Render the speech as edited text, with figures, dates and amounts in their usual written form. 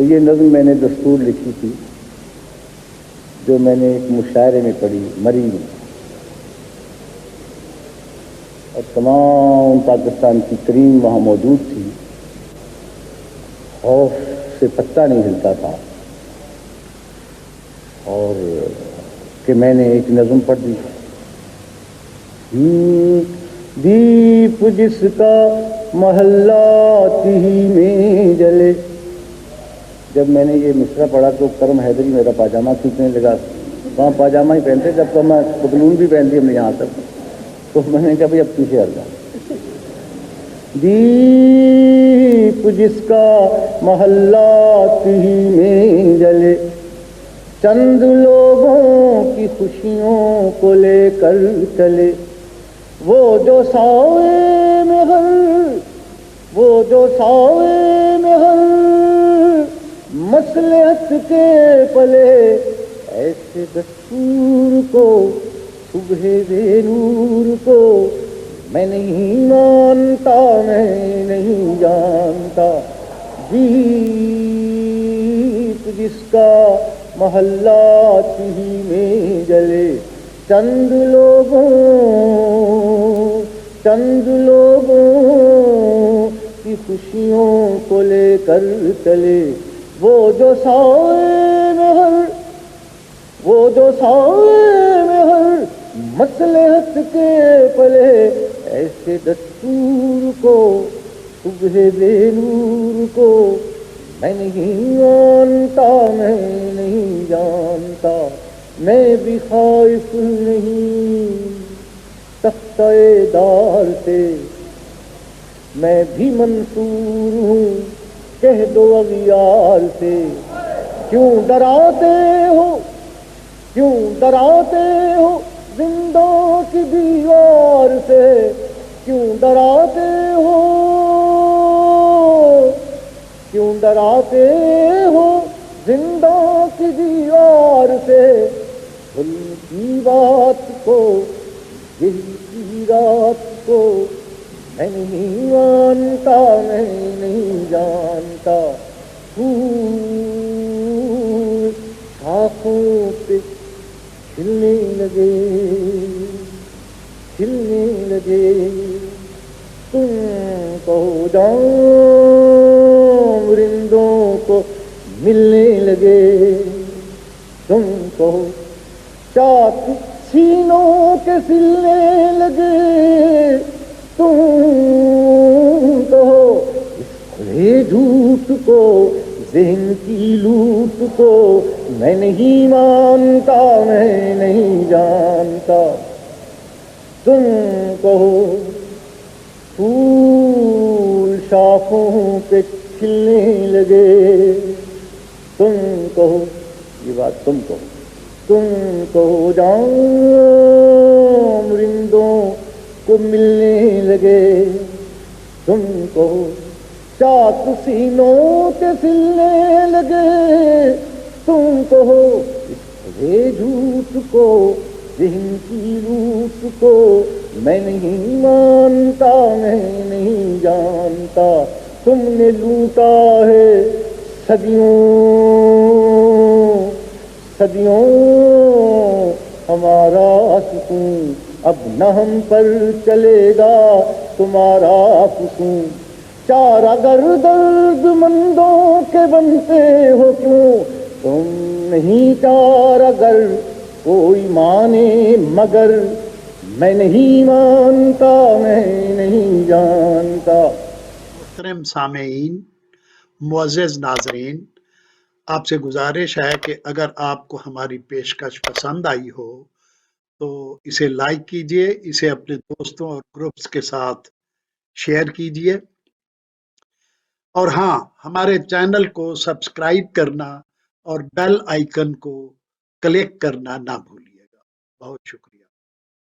تو یہ نظم میں نے دستور لکھی تھی جو میں نے ایک مشاعرے میں پڑھی مری میں، اور تمام پاکستان کی کریم وہاں موجود تھی، خوف سے پتہ نہیں ہلتا تھا، اور کہ میں نے ایک نظم پڑھ دی، دیپ جس کا محلات ہی میں جلے۔ جب میں نے یہ مصرع پڑھا تو کرم حیدری میرا پاجامہ کھینچنے لگا، وہاں پاجامہ ہی پہنتے، جب تو میں پتلون بھی پہن لی ہم نے یہاں تک، تو میں نے کہا بھائی اب پیچھے ہٹ جا۔ دیپ جس کا محلات ہی میں جلے، چند لوگوں کی خوشیوں کو لے کر چلے، وہ جو سائے میں ہر مصلحت کے پلے، ایسے دستور کو صبح بے نور کو میں نہیں مانتا، میں نہیں جانتا۔ دیپ جس کا محلات ہی میں جلے، چند لوگوں کی خوشیوں کو لے کر چلے، وہ جو سائے میں ہر مصلحت کے پلے، ایسے دستور کو صبح بے نور کو میں نہیں مانتا، میں نہیں جانتا۔ میں بھی خائف نہیں تختہ دار سے، میں بھی منصور ہوں کہہ دو اغیار سے۔ کیوں ڈراتے ہو زندوں کی دیوار سے، کیوں ڈراتے ہو زندوں کی دیوار سے۔ ظلم کی بات کو، یہی کی رات کو میں نہیں مانتا، میں نہیں جانتا۔ پھول شاخوں پہ کھلنے لگے، تم کہو جام رندوں کو ملنے لگے، تم کہو چاک سینوں کے سلنے لگے، تم کہو اس کھلے جھوٹ کو، ذہن کی لوٹ کو میں نہیں مانتا، میں نہیں جانتا۔ تم کہو پھول شاخوں پہ کھلنے لگے، تم کہو یہ بات تم کہو جام رندوں کو ملنے لگے، تم کہو چاک سینوں کے سلنے لگے، تم کہو یہ جھوٹ کو، ذہن کی لوٹ کو میں نہیں مانتا، میں نہیں جانتا۔ تم نے لوٹا ہے صدیوں ہمارا سکون، اب نہ ہم پر چلے گا تمہارا سکون۔ چار اگر درد مندوں کے بنتے ہو کیوں، تم نہیں چار اگر کوئی مانے مگر میں نہیں مانتا، میں نہیں جانتا۔ محترم سامعین، معزز ناظرین، آپ سے گزارش ہے کہ اگر آپ کو ہماری پیشکش پسند آئی ہو تو اسے لائک کیجئے، اسے اپنے دوستوں اور گروپس کے ساتھ شیئر کیجئے، اور ہاں، ہمارے چینل کو سبسکرائب کرنا اور بیل آئیکن کو کلک کرنا نہ بھولیے گا۔ بہت شکریہ۔